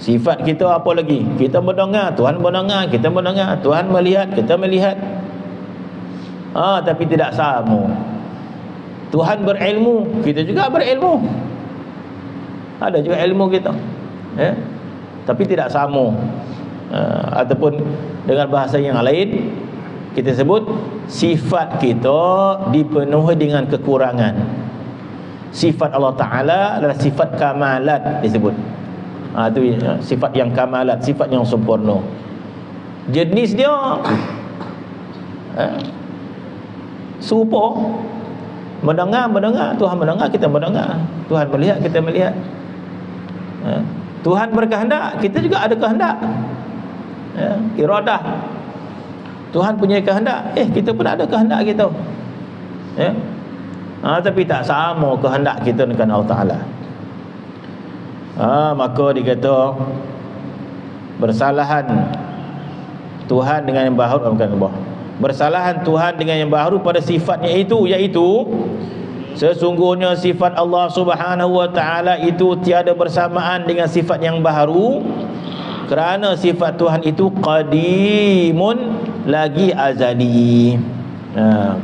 Sifat kita apa lagi? Kita mendengar, Tuhan mendengar, kita mendengar. Tuhan melihat, kita melihat. Tapi tidak sama. Tuhan berilmu, kita juga berilmu. Ada juga ilmu kita, tapi tidak sama. Ataupun dengan bahasa yang lain, kita sebut sifat kita dipenuhi dengan kekurangan. Sifat Allah Ta'ala adalah sifat kamalat disebut. Itu sifat yang kamalat, sifat yang sempurna. Jenis dia serupa. Mendengar, Tuhan mendengar, kita mendengar. Tuhan melihat, kita melihat. Tuhan berkehendak, kita juga ada kehendak. Iradah. Tuhan punya kehendak, kita pun ada kehendak kita. Tapi tak sama kehendak kita dengan Allah Ta'ala. Maka dikata bersalahan Tuhan dengan yang baharu, bersalahan Tuhan dengan yang baharu pada sifatnya itu, iaitu sesungguhnya sifat Allah Subhanahu wa ta'ala itu tiada bersamaan dengan sifat yang baharu, kerana sifat Tuhan itu qadimun, lagi azali.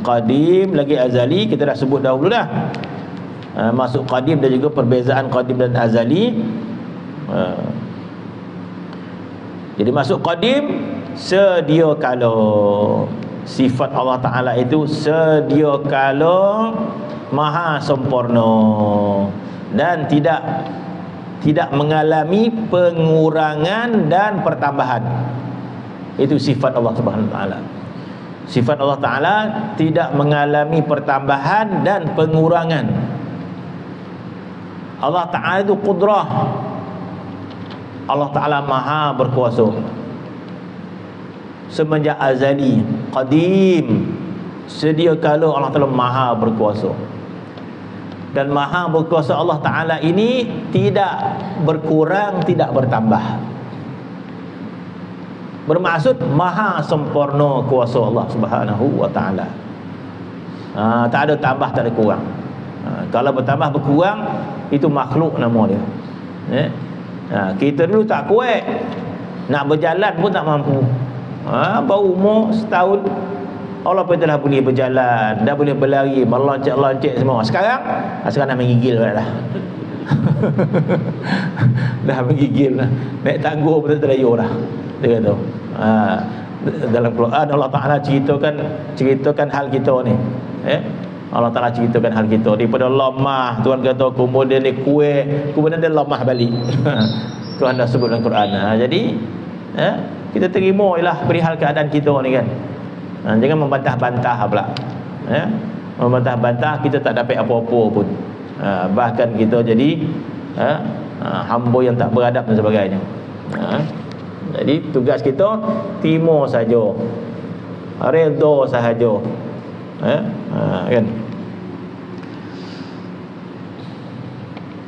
Qadim lagi azali, kita dah sebut dahulu dah. Masuk qadim dan juga perbezaan qadim dan azali. Jadi masuk qadim, sedia kala. sifat Allah Ta'ala itu sedia kala maha sempurna dan tidak mengalami pengurangan dan pertambahan. Itu sifat Allah Subhanahu Wa Ta'ala. Sifat Allah Ta'ala tidak mengalami pertambahan dan pengurangan. Allah Ta'ala itu qudrah. Allah Ta'ala maha berkuasa semenjak azali, qadim, sedia kala Allah Ta'ala maha berkuasa. Dan maha berkuasa Allah Ta'ala ini tidak berkurang, tidak bertambah. Bermaksud maha sempurna kuasa Allah Subhanahu Wa Ta'ala. Tak ada tambah, tak ada kurang. Kalau bertambah berkurang, itu makhluk nama dia. Kita dulu tak kuat, nak berjalan pun tak mampu. Baru umur setahun Allah pun telah boleh berjalan, dah boleh berlari, meloncat-loncat semua. Sekarang dah menggigil dah. Dah menggigil dah. Naik tangguh pun terlayur dah. Dia kata dalam Quran Allah Ta'ala ceritakan hal kita ni. Allah Ta'ala ceritakan hal kita daripada lemah, Tuhan kata kemudian dia kuat, kemudian dia lemah balik. Tuhan dah sebut dalam Quran. Jadi kita terima lah perihal keadaan kita ni kan. Jangan membantah-bantah pula. Membantah-bantah kita tak dapat apa-apa pun. Bahkan kita jadi hamba yang tak beradab dan sebagainya. Jadi tugas kita terima saja, redha sahaja. Kan?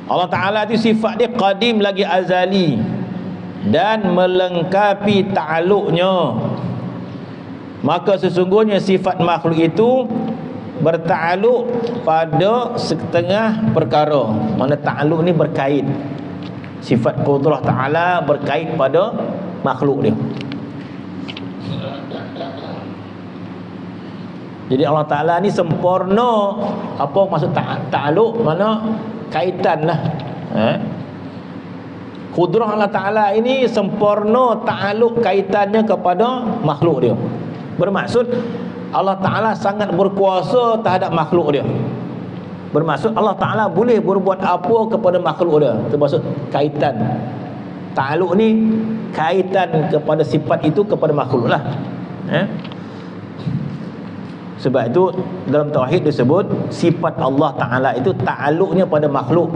Allah Ta'ala itu sifat dia qadim lagi azali dan melengkapi ta'aluknya. Maka sesungguhnya sifat makhluk itu berta'aluk pada setengah perkara. Mana ta'aluk ni berkait. Sifat qudrah Ta'ala berkait pada makhluk dia. Jadi Allah Ta'ala ni sempurna. Apa maksud ta'aluk? Mana kaitan lah. Qudrah Allah Ta'ala ini sempurna ta'aluk kaitannya kepada makhluk dia. Bermaksud Allah Ta'ala sangat berkuasa terhadap makhluk dia. Bermaksud Allah Ta'ala boleh berbuat apa kepada makhluk dia. Itu maksud kaitan. Ta'aluk ni kaitan kepada sifat itu kepada makhluk lah. Sebab itu dalam tauhid disebut sifat Allah Ta'ala itu ta'aluknya pada makhluk,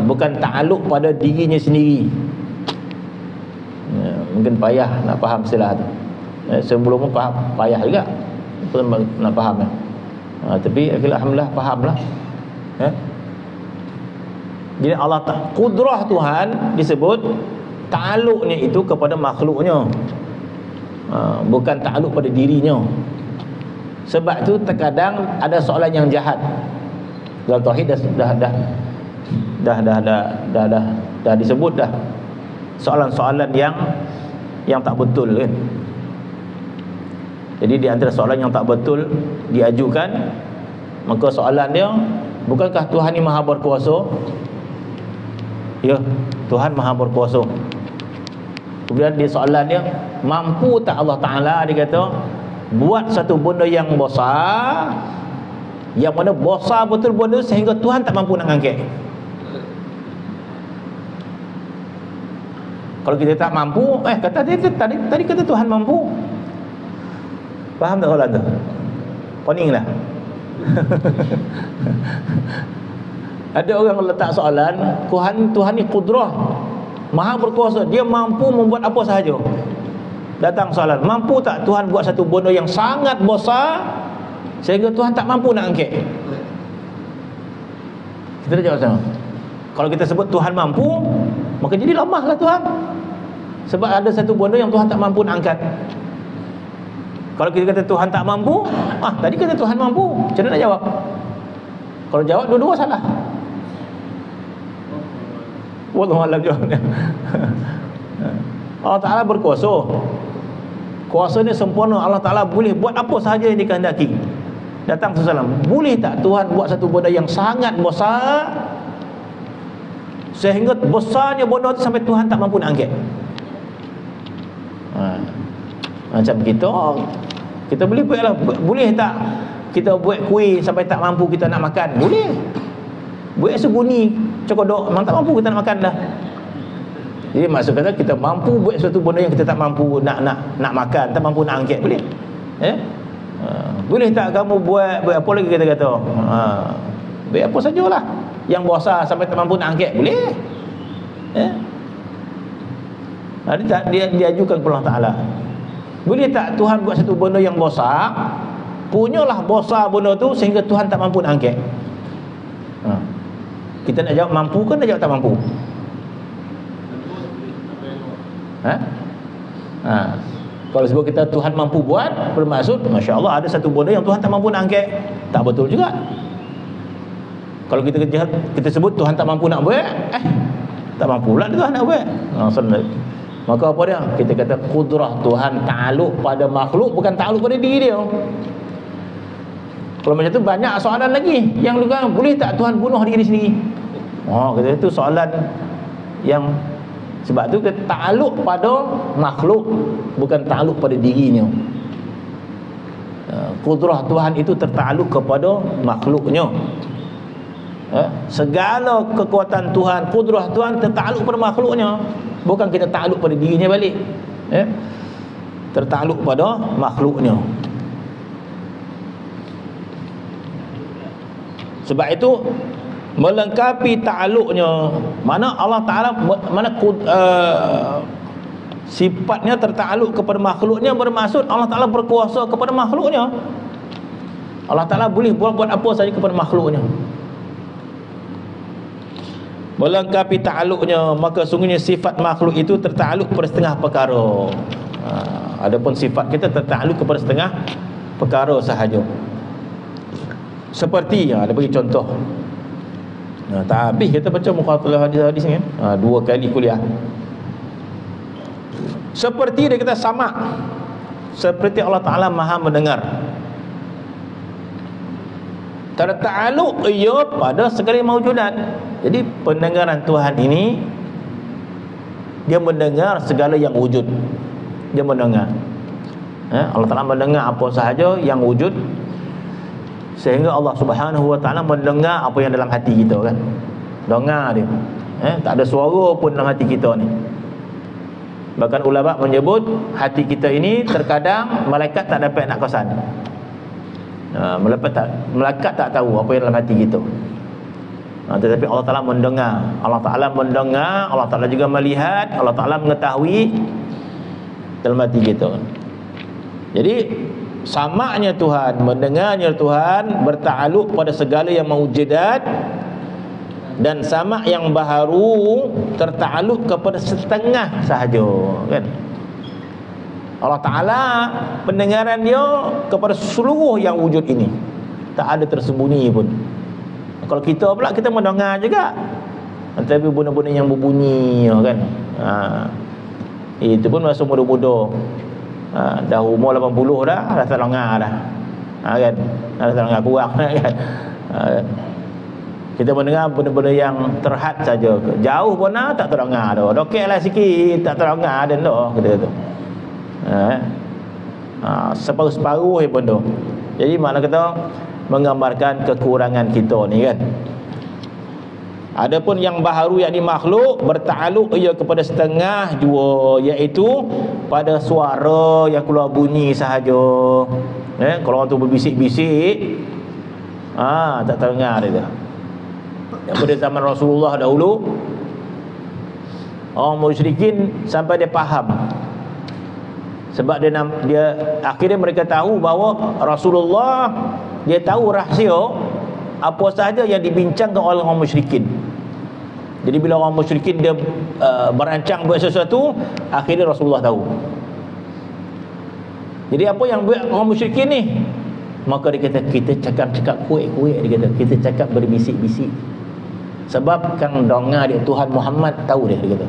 bukan ta'aluk pada dirinya sendiri. Mungkin payah nak faham istilah tu. Sebelum pun payah juga nak faham. Tapi alhamdulillah faham lah. Jadi Allah qudrah Tuhan disebut ta'aluknya itu kepada makhluknya, bukan ta'aluk pada dirinya. Sebab tu terkadang ada soalan yang jahat dalam tauhid dah disebut dah soalan-soalan yang tak betul kan. Jadi di antara soalan yang tak betul diajukan, maka soalan dia, bukankah Tuhan ni maha berkuasa? Ya, Tuhan maha berkuasa. Kemudian dia soalan dia, mampu tak Allah Ta'ala, dia kata, buat satu benda yang besar, yang mana besar betul benda sehingga Tuhan tak mampu nak angkat. Kalau kita tak mampu, kata tadi kata Tuhan mampu. Faham tak soalan tu? Poning lah. Ada orang letak soalan, Tuhan ni qudrah, maha berkuasa, dia mampu membuat apa sahaja. Datang soalan, mampu tak Tuhan buat satu benda yang sangat besar sehingga Tuhan tak mampu nak angkat? Kita dah jawab sama. Kalau kita sebut Tuhan mampu, maka jadi lemahlah Tuhan. Sebab ada satu benda yang Tuhan tak mampu nak angkat. Kalau kita kata Tuhan tak mampu, tadi kata Tuhan mampu, macam mana nak jawab? Kalau jawab dua-dua salah. Wallahu a'lam jawabnya. Allah Ta'ala berkuasa, kuasanya sempurna. Allah Ta'ala boleh buat apa sahaja yang dikehendaki. Datang sesalam, boleh tak Tuhan buat satu benda yang sangat besar sehingga besarnya benda itu sampai Tuhan tak mampu nak angkat? Macam kita boleh buatlah. Boleh tak kita buat kuih sampai tak mampu kita nak makan? Boleh. Buat seguni cokodok, memang tak mampu kita nak makan dah. Jadi maksud kata kita mampu buat sesuatu benda yang kita tak mampu nak makan, tak mampu nak angkat, boleh. Boleh tak kamu buat apa lagi kita kata? Buat apa sajalah yang besar sampai tak mampu nak angkat, boleh. Dia ajukan kepada Allah Ta'ala. Boleh tak Tuhan buat satu benda yang besar, punyalah besar benda tu sehingga Tuhan tak mampu nak angkat? Kita nak jawab mampu ke nak jawab tak mampu? Kalau sebab kita Tuhan mampu buat, bermaksud Masya Allah ada satu benda yang Tuhan tak mampu nak angkat. Tak betul juga. Kalau kita sebut Tuhan tak mampu nak buat, tak mampu pula Tuhan nak buat. Maka apa dia? Kita kata kudrah Tuhan ta'aluk pada makhluk, bukan ta'aluk pada diri dia. Kalau macam tu banyak soalan lagi yang luar, boleh tak Tuhan bunuh diri sendiri? Kata itu soalan yang, sebab tu kita ta'aluk pada makhluk, bukan ta'aluk pada dirinya. Kudrah Tuhan itu tertakluk kepada makhluknya. Segala kekuatan Tuhan, kudrah Tuhan tertakluk pada makhluknya, bukan kita takluk pada dirinya balik. Tertakluk pada makhluknya. Sebab itu melengkapi ta'aluknya, mana Allah Ta'ala, mana sifatnya tertakluk kepada makhluknya, bermaksud Allah Ta'ala berkuasa kepada makhluknya. Allah Ta'ala boleh buat apa saja kepada makhluknya. Melengkapi ta'aluknya, maka sungguhnya sifat makhluk itu tertakluk kepada setengah perkara. Adapun sifat kita tertakluk kepada setengah perkara sahaja. Seperti ada bagi contoh. Tak habis kita baca muqatalah hadis-hadis kan. 2 kali kuliah. Seperti dia kata sama. Seperti Allah Ta'ala Maha mendengar. Tertakluk ia pada segala maujudat. Jadi pendengaran Tuhan ini, dia mendengar segala yang wujud. Dia mendengar. Allah Ta'ala mendengar apa sahaja yang wujud, sehingga Allah Subhanahu Wa Ta'ala mendengar apa yang dalam hati kita kan. Dengar dia. Tak ada suara pun dalam hati kita ni. Bahkan ulama menyebut hati kita ini terkadang malaikat tak dapat nak kosan. Malaikat tak tahu apa yang dalam hati kita. Tetapi Allah Ta'ala mendengar. Allah Ta'ala mendengar, Allah Ta'ala juga melihat, Allah Ta'ala mengetahui dalam hati kita. Jadi samanya Tuhan, mendengarnya Tuhan bertakluk pada segala yang maujudat, dan sama yang baharu tertakluk kepada setengah sahaja kan. Allah Ta'ala pendengaran dia kepada seluruh yang wujud ini, tak ada tersembunyi pun. Kalau kita pula, kita mendengar juga, tapi benda-benda yang berbunyi kan. Itu pun masa muda-muda. Dah umur 80 dah tak dengar dah. Kan? Dah tak dengar kurang kan. Kita mendengar benda-benda yang terhad saja. Jauh pun tak terdengar dah. Dokeklah sikit tak terdengar dan dah kita kata. Separuh-separuh pun dah. Jadi makna kata menggambarkan kekurangan kita ni kan. Adapun yang baharu yakni makhluk bertakluk ia kepada setengah jua, iaitu pada suara yang keluar bunyi sahaja. Kalau orang tu berbisik-bisik, tak terdengar dia. Pada zaman Rasulullah dahulu, orang musyrikin sampai dia faham. Sebab dia akhirnya mereka tahu bahawa Rasulullah, dia tahu rahsia apa sahaja yang dibincangkan oleh orang musyrikin. Jadi bila orang musyrikin dia berancang buat sesuatu, akhirnya Rasulullah tahu. Jadi apa yang buat orang musyrikin ni? Maka dia kata, kita cakap kuik-kuik, dia kata, kita cakap berbisik-bisik. Sebab kan dengar dia Tuhan Muhammad tahu dia kata.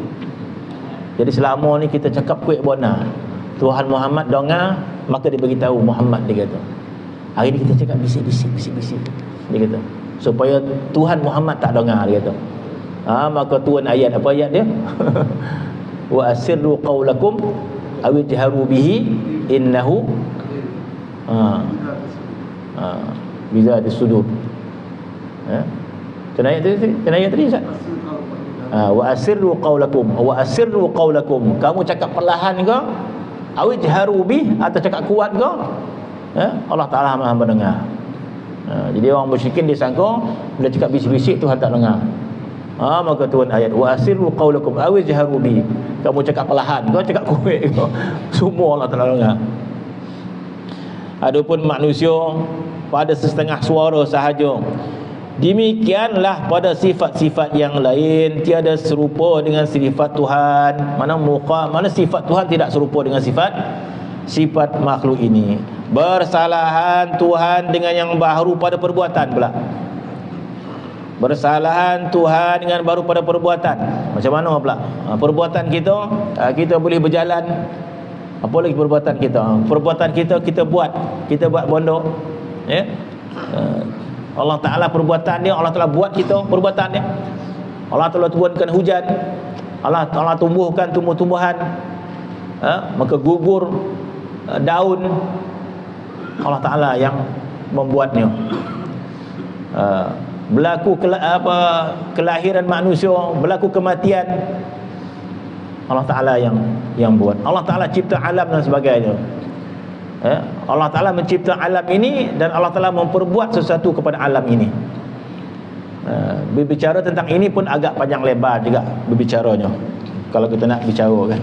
Jadi selama ni kita cakap kuik benar, Tuhan Muhammad dengar, maka dia beritahu Muhammad, dia kata. Hari ni kita cakap bisik-bisik, dia kata, supaya Tuhan Muhammad tak dengar, dia kata. Maka turun ayat, apa ayat dia? Wa asirru qawlakum awajharu bihi innahu biza disudur. Kenaya tadi Ustaz. Wa asirru qawlakum. Kamu cakap perlahan ke, awajharu bih, atau cakap kuat ke, Allah Taala Maha mendengar. Jadi orang musyrikin dia sangka bila cakap bisik-bisik Tuhan tak dengar. Maka Tuhan ayat wa asirru qawlakum awajharu bih. Kamu cakap perlahan ke, cakap kuat ke, semua Allah Taala dengar. Adapun manusia pada setengah suara sahaja. Demikianlah pada sifat-sifat yang lain tiada serupa dengan sifat Tuhan. Mana sifat Tuhan tidak serupa dengan sifat makhluk ini. Bersalahan Tuhan dengan yang baru pada perbuatan pula. Bersalahan Tuhan dengan baru pada perbuatan. Macam mana pula? Perbuatan kita boleh berjalan. Apa lagi perbuatan kita? Perbuatan kita buat pondok. Allah Ta'ala perbuatan dia, Allah Ta'ala buat kita perbuatan dia. Allah Ta'ala turunkan hujan, Allah Ta'ala tumbuhkan tumbuh-tumbuhan, maka gugur daun, Allah Ta'ala yang membuatnya. Berlaku kelahiran manusia, berlaku kematian, Allah Ta'ala yang buat. Allah Ta'ala cipta alam dan sebagainya. Allah Ta'ala mencipta alam ini dan Allah Ta'ala memperbuat sesuatu kepada alam ini. Berbicara tentang ini pun agak panjang lebar juga berbicaranya, kalau kita nak bicara kan.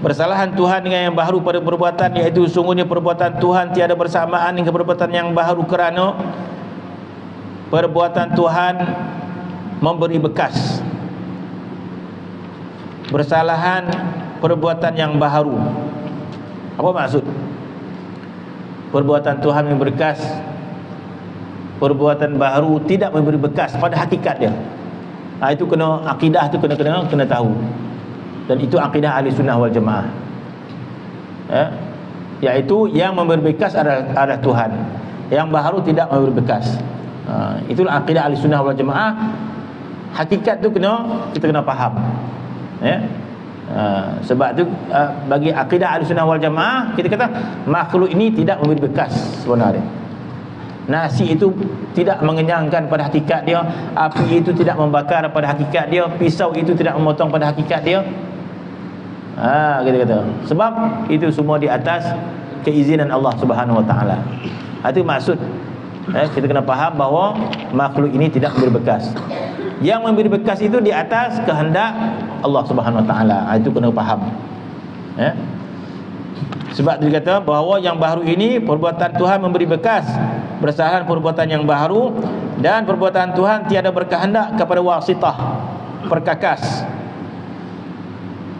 Bersalahan Tuhan dengan yang baru pada perbuatan, iaitu sungguhnya perbuatan Tuhan tiada bersamaan dengan perbuatan yang baru, kerana perbuatan Tuhan memberi bekas. Bersalahan perbuatan yang baru. Apa maksud? Perbuatan Tuhan memberi bekas, perbuatan baru tidak memberi bekas pada hakikat dia. Itu kena akidah tu kena tahu. Dan itu akidah ahli sunnah wal jamaah. Iaitu yang memberi bekas adalah Tuhan, yang baru tidak memberi bekas. Itulah akidah ahli sunnah wal jamaah. Hakikat tu kita kena faham. Sebab tu bagi akidah Ahlussunnah wal Jamaah, kita kata makhluk ini tidak memberi bekas sebenarnya. Nasi itu tidak mengenyangkan pada hakikat dia, api itu tidak membakar pada hakikat dia, pisau itu tidak memotong pada hakikat dia. Kita kata sebab itu semua di atas keizinan Allah Subhanahu wa taala. Itu maksud. Kita kena faham bahawa makhluk ini tidak memberi bekas. Yang memberi bekas itu di atas kehendak Allah Subhanahu wa taala. Itu kena faham. Sebab dia kata bahawa yang baru ini perbuatan Tuhan memberi bekas, bersalahan perbuatan yang baru, dan perbuatan Tuhan tiada berkehendak kepada wasitah, perkakas,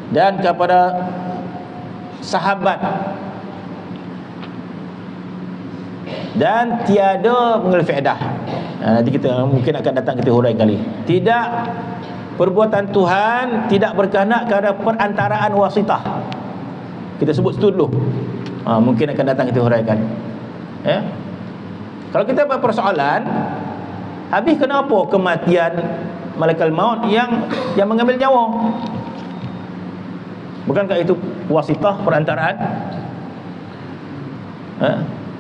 dan kepada sahabat, dan tiada mengambil faedah. Nanti kita mungkin akan datang kita hurai kali. Tidak, perbuatan Tuhan tidak berkehendak kepada perantaraan wasitah. Kita sebut itu dulu. Mungkin akan datang kita huraikan. Kalau kita buat persoalan, habis kenapa kematian malaikat maut yang mengambil nyawa? Bukankah itu wasitah perantaraan?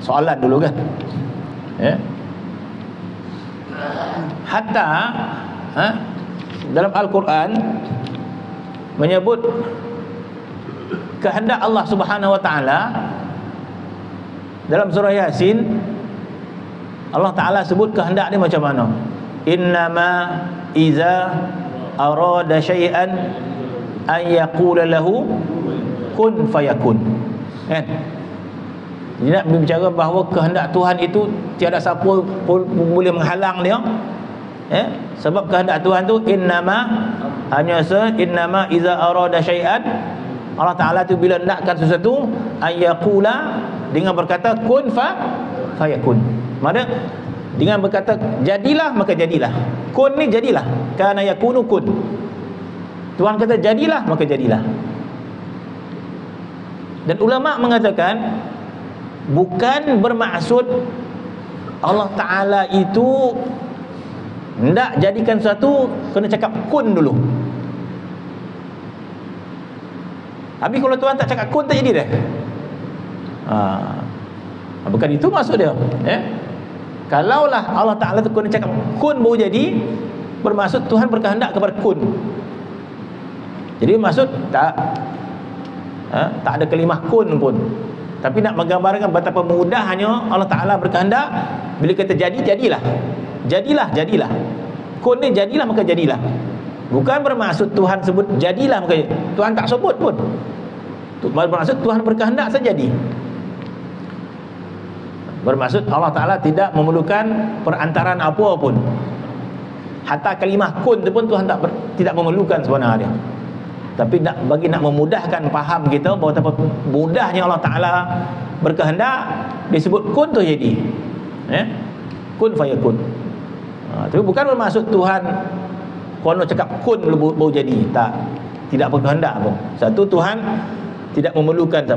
Soalan dulu kan. Hatta dalam Al-Quran menyebut kehendak Allah Subhanahu wa taala. Dalam surah Yasin Allah Taala sebut kehendak dia macam mana? Innama iza arada syai'an an yaqula lahu kun fayakun. Kan? Dia nak berbicara bahawa kehendak Tuhan itu tiada siapa pun boleh menghalang dia. Sebab kehendak Tuhan tu innama iza arada syai'an, Allah Taala tu bila nakkan sesuatu, ayaqula, dengan berkata kun fayakun. Maksudnya dengan berkata jadilah maka jadilah. Kun ni jadilah. Kana yakunu kun. Tuhan kata jadilah maka jadilah. Dan ulama mengatakan bukan bermaksud Allah Ta'ala itu hendak jadikan sesuatu kena cakap kun dulu. Habis kalau Tuhan tak cakap kun, tak jadi dah. Bukan itu maksud dia. Kalaulah Allah Ta'ala tu kun cakap kun baru jadi, bermaksud Tuhan berkehendak kepada kun. Jadi maksud tak ada kalimah kun pun, tapi nak menggambarkan betapa mudahnya Allah Ta'ala berkehendak. Bila kata jadi, jadilah. Jadilah. Kun ni jadilah, maka jadilah. Bukan bermaksud Tuhan sebut jadilah, maka Tuhan tak sebut pun. Bermaksud Tuhan berkehendak saja jadi. Bermaksud Allah Ta'ala tidak memerlukan perantaraan apa pun. Hatta kalimah kun tu pun Tuhan tidak memerlukan sebenarnya. Tapi nak memudahkan faham kita bahawa betapa mudahnya Allah Ta'ala berkehendak, disebut kun tu jadi. Kun fayakun. Tapi bukan bermaksud Tuhan kalau cakap kun baru jadi. Tidak berkehendak pun. Satu, Tuhan tidak memerlukan.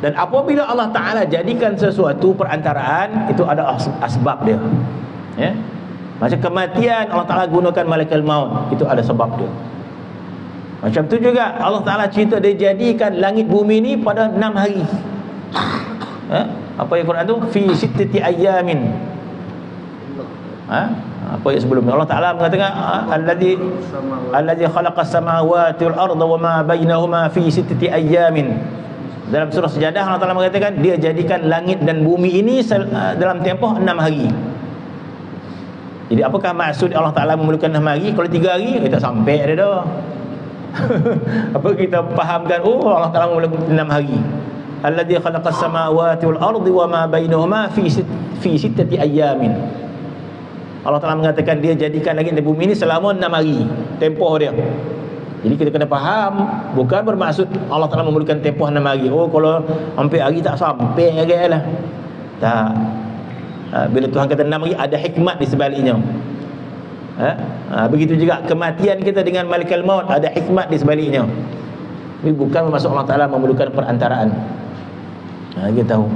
Dan apabila Allah Ta'ala jadikan sesuatu perantaraan, itu ada asbab dia. Macam kematian, Allah Ta'ala gunakan malaikat maut, itu ada sebab dia. Macam tu juga Allah Ta'ala cerita dia jadikan langit bumi ni pada 6 hari. Apa yang Quran tu? Fi sittati ayyamin. Apa yang sebelum ni Allah Ta'ala mengatakan allazi khalaqas samawati wal arda wa ma bainahuma fi sittati ayyamin. Dalam surah Sajadah Allah Ta'ala mengatakan dia jadikan langit dan bumi ini dalam tempoh 6 hari. Jadi apakah maksud Allah Ta'ala memerlukan 6 hari? Kalau 3 hari kita sampai dia dah. Apa kita fahamkan, Allah Ta'ala memerlukan 6 hari. Allazi khalaqas samawati wal ardi wa ma bainahuma fi sittati ayyamin. Allah Ta'ala mengatakan dia jadikan langit dan bumi ini selama 6 hari tempoh dia. Jadi kita kena faham, bukan bermaksud Allah Ta'ala memerlukan tempoh 6 hari. Kalau hampir hari tak sampai lagi lah. Tak. Bila Tuhan kata 6 hari, ada hikmat di sebaliknya. Begitu juga kematian kita dengan malaikat maut, ada hikmat di sebaliknya. Tapi bukan bermaksud Allah Ta'ala memerlukan perantaraan. Kita tahu.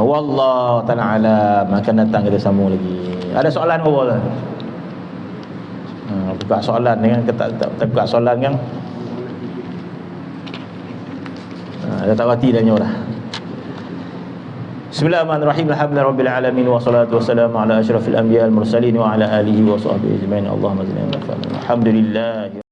Wallahu ta'ala alam. Akan datang kita sambung lagi. Ada soalan apa? Buka soalan dengan tak buka soalan kan? Ada tak reti dah nyolah. Bismillahirrahmanirrahim. Alhamdulillahirabbil alamin wassalatu wassalamu ala asyrafil anbiya'il mursalin wa ala alihi wa sahbihi ajma'in. Allahumma salli ala Muhammad. Alhamdulillah.